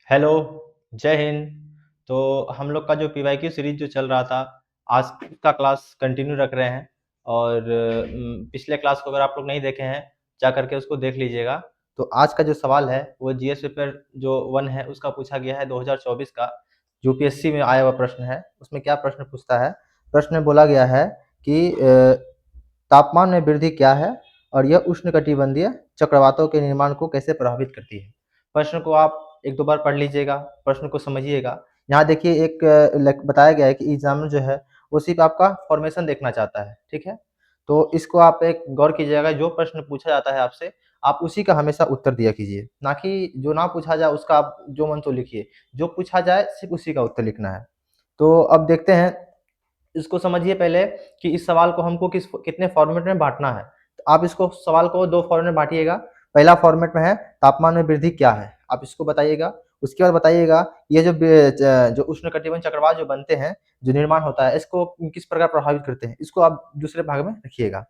Hello, जय हिंद। तो हम लोग का जो पीवाईक्यू सीरीज जो चल रहा था, आज का क्लास कंटिन्यू रख रहे हैं और पिछले क्लास को अगर आप लोग नहीं देखे हैं, जा करके उसको देख लीजिएगा। तो आज का जो सवाल है वो जीएस पेपर जो 1 है उसका पूछा गया है 2024 का, यूपीएससी में आया हुआ प्रश्न है। उसमें क्या प्रश्न पूछता है? प्रश्न में बोला गया है कि तापमान में वृद्धि क्या है और यह उष्णकटिबंधीय चक्रवातों के निर्माण को कैसे प्रभावित करती है। प्रश्न को आप एक दो बार पढ़ लीजिएगा, प्रश्न को समझिएगा। यहाँ देखिए एक बताया गया है कि एग्जामिनर जो है वो सिर्फ आपका फॉर्मेशन देखना चाहता है, ठीक है। तो इसको आप एक गौर कीजिएगा, जो प्रश्न पूछा जाता है आपसे आप उसी का हमेशा उत्तर दिया कीजिए, ना कि जो ना पूछा जाए उसका आप जो मन तो लिखिए। जो पूछा जाए सिर्फ उसी का उत्तर लिखना है। तो अब देखते हैं, इसको समझिए पहले कि इस सवाल को हमको कितने फॉर्मेट में बांटना है। तो आप इसको सवाल को दो फॉर्मेट में बांटिएगा। पहला फॉर्मेट में है तापमान में वृद्धि क्या है, आप इसको बताइएगा। उसके बाद बताइएगा ये जो उष्णकटिबंधीय चक्रवात जो बनते हैं, जो निर्माण होता है, इसको किस प्रकार प्रभावित करते हैं, इसको आप दूसरे भाग में रखिएगा।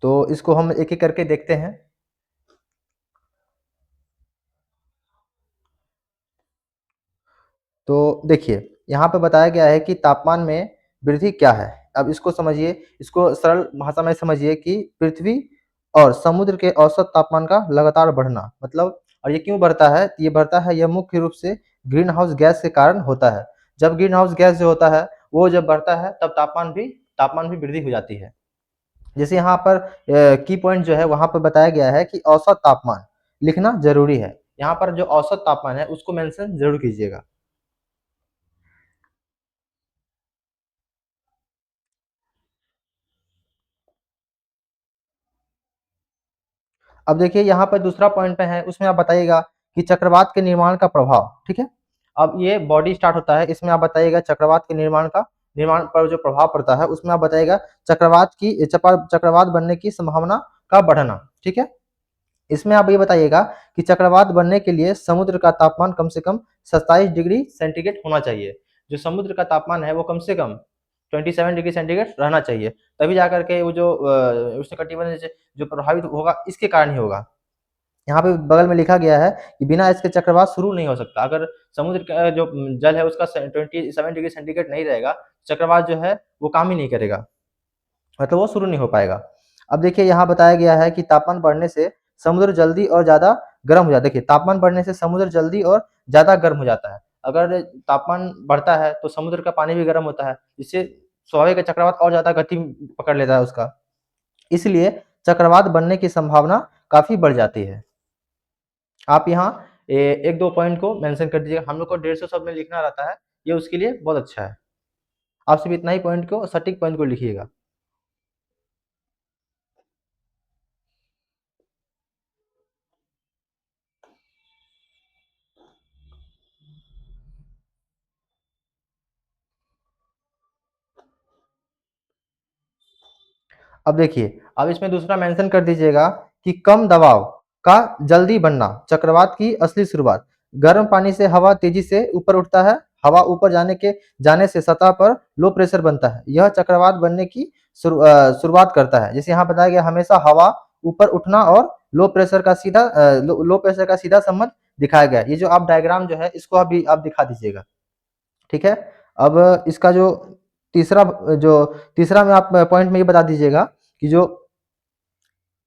तो इसको हम एक एक करके देखते हैं। तो देखिए यहाँ पे बताया गया है कि तापमान में वृद्धि क्या है। अब इसको समझिए, इसको सरल भाषा में समझिए कि पृथ्वी और समुद्र के औसत तापमान का लगातार बढ़ना, मतलब और ये क्यों बढ़ता है? ये बढ़ता है, यह मुख्य रूप से ग्रीन हाउस गैस के कारण होता है। जब ग्रीन हाउस गैस जो होता है वो जब बढ़ता है तब तापमान भी वृद्धि हो जाती है। जैसे यहाँ पर की पॉइंट जो है वहां पर बताया गया है कि औसत तापमान लिखना जरूरी है। यहाँ पर जो औसत तापमान है उसको मेंशन जरूर कीजिएगा। अब देखिए यहाँ पर दूसरा पॉइंट पे है, उसमें आप बताइएगा कि चक्रवात के निर्माण का प्रभाव, ठीक है। अब ये बॉडी स्टार्ट होता है, इसमें आप बताइएगा चक्रवात के निर्माण पर जो प्रभाव पड़ता है उसमें आप बताइएगा चक्रवात बनने की संभावना का बढ़ना, ठीक है। इसमें आप ये बताइएगा कि चक्रवात बनने के लिए समुद्र का तापमान कम से कम 27 डिग्री सेंटीग्रेड होना चाहिए। जो समुद्र का तापमान है वो कम से कम 27 डिग्री सेंटीग्रेड रहना चाहिए, तभी जाकर के वो जो उष्णकटिबंध से जो प्रभावित होगा इसके कारण ही होगा। यहाँ पे बगल में लिखा गया है कि बिना इसके चक्रवात शुरू नहीं हो सकता। अगर समुद्र का जो जल है उसका 27 डिग्री सेंटीग्रेड नहीं रहेगा, चक्रवात जो है वो काम ही नहीं करेगा, मतलब वो शुरू नहीं हो पाएगा। अब देखिए यहाँ बताया गया है कि तापमान बढ़ने से समुद्र जल्दी और ज्यादा गर्म हो जाता है। देखिए तापमान बढ़ने से समुद्र जल्दी और ज्यादा गर्म हो जाता है। अगर तापमान बढ़ता है तो समुद्र का पानी भी गर्म होता है, इससे स्वाभाविक चक्रवात और ज्यादा गति पकड़ लेता है उसका, इसलिए चक्रवात बनने की संभावना काफी बढ़ जाती है। आप यहाँ एक दो पॉइंट को मेंशन कर दीजिएगा। हम लोग को 150 शब्द में लिखना रहता है, ये उसके लिए बहुत अच्छा है। आप सिर्फ इतना ही पॉइंट को, सटीक पॉइंट को लिखिएगा। अब देखिए, अब इसमें दूसरा मेंशन कर दीजिएगा कि कम दबाव का जल्दी बनना चक्रवात की असली शुरुआत। गर्म पानी से हवा तेजी से ऊपर उठता है, हवा ऊपर जाने से सतह पर लो प्रेशर बनता है, यह चक्रवात बनने की शुरुआत करता है। जैसे यहाँ बताया गया, हमेशा हवा ऊपर उठना और लो प्रेशर का सीधा संबंध दिखाया गया। ये जो आप डायग्राम जो है इसको अभी आप दिखा दीजिएगा, ठीक है। अब इसका तीसरा जो तीसरा में आप पॉइंट में ये बता दीजिएगा कि जो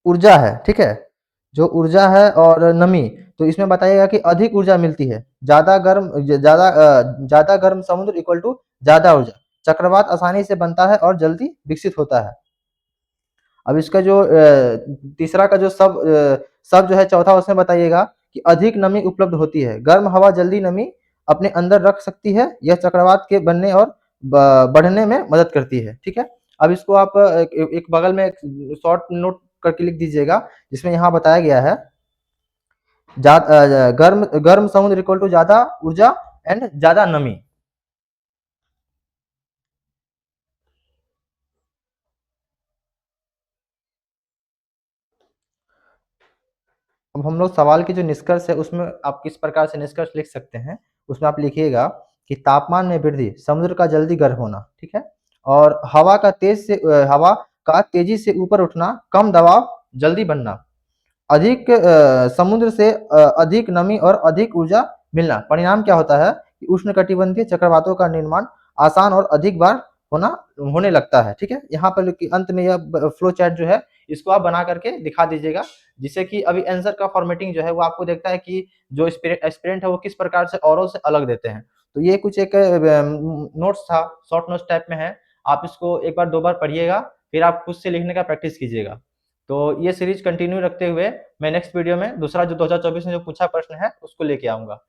ऊर्जा है, ठीक है, जो ऊर्जा है और नमी, तो इसमें बताइएगा कि अधिक ऊर्जा मिलती है। ज्यादा गर्म समुद्र इक्वल टू ज्यादा ऊर्जा। चक्रवात आसानी से बनता है और जल्दी विकसित होता है। अब इसका जो तीसरा का जो सब जो है चौथा, उसमें बताइएगा कि अधिक नमी उपलब्ध होती है, गर्म हवा जल्दी नमी अपने अंदर रख सकती है, यह चक्रवात के बनने और बढ़ने में मदद करती है, ठीक है। अब इसको आप एक बगल में एक शॉर्ट नोट करके लिख दीजिएगा, जिसमें यहाँ बताया गया है गर्म गर्म समुद्र इक्वल टू ज्यादा ऊर्जा एंड ज्यादा नमी। अब हम लोग सवाल की जो निष्कर्ष है उसमें आप किस प्रकार से निष्कर्ष लिख सकते हैं, उसमें आप लिखिएगा कि तापमान में वृद्धि, समुद्र का जल्दी गर्म होना, ठीक है, और हवा का तेजी से ऊपर उठना, कम दबाव जल्दी बनना, अधिक समुद्र से अधिक नमी और अधिक ऊर्जा मिलना। परिणाम क्या होता है कि उष्णकटिबंधीय चक्रवातों का निर्माण आसान और अधिक बार होने लगता है। ठीक है, यहाँ पर अंत में यह फ्लो चार्ट जो है इसको आप बना करके दिखा दीजिएगा, जिससे कि अभी आंसर का फॉर्मेटिंग जो है वो आपको देखता है कि जो एस्पिरेंट है वो किस प्रकार से औरों से अलग देते हैं। तो ये कुछ एक नोट्स था, शॉर्ट नोट्स टाइप में है, आप इसको एक बार 2 बार पढ़िएगा, फिर आप खुद से लिखने का प्रैक्टिस कीजिएगा। तो ये सीरीज कंटिन्यू रखते हुए मैं नेक्स्ट वीडियो में दूसरा जो 2024 में जो पूछा प्रश्न है उसको लेके आऊंगा।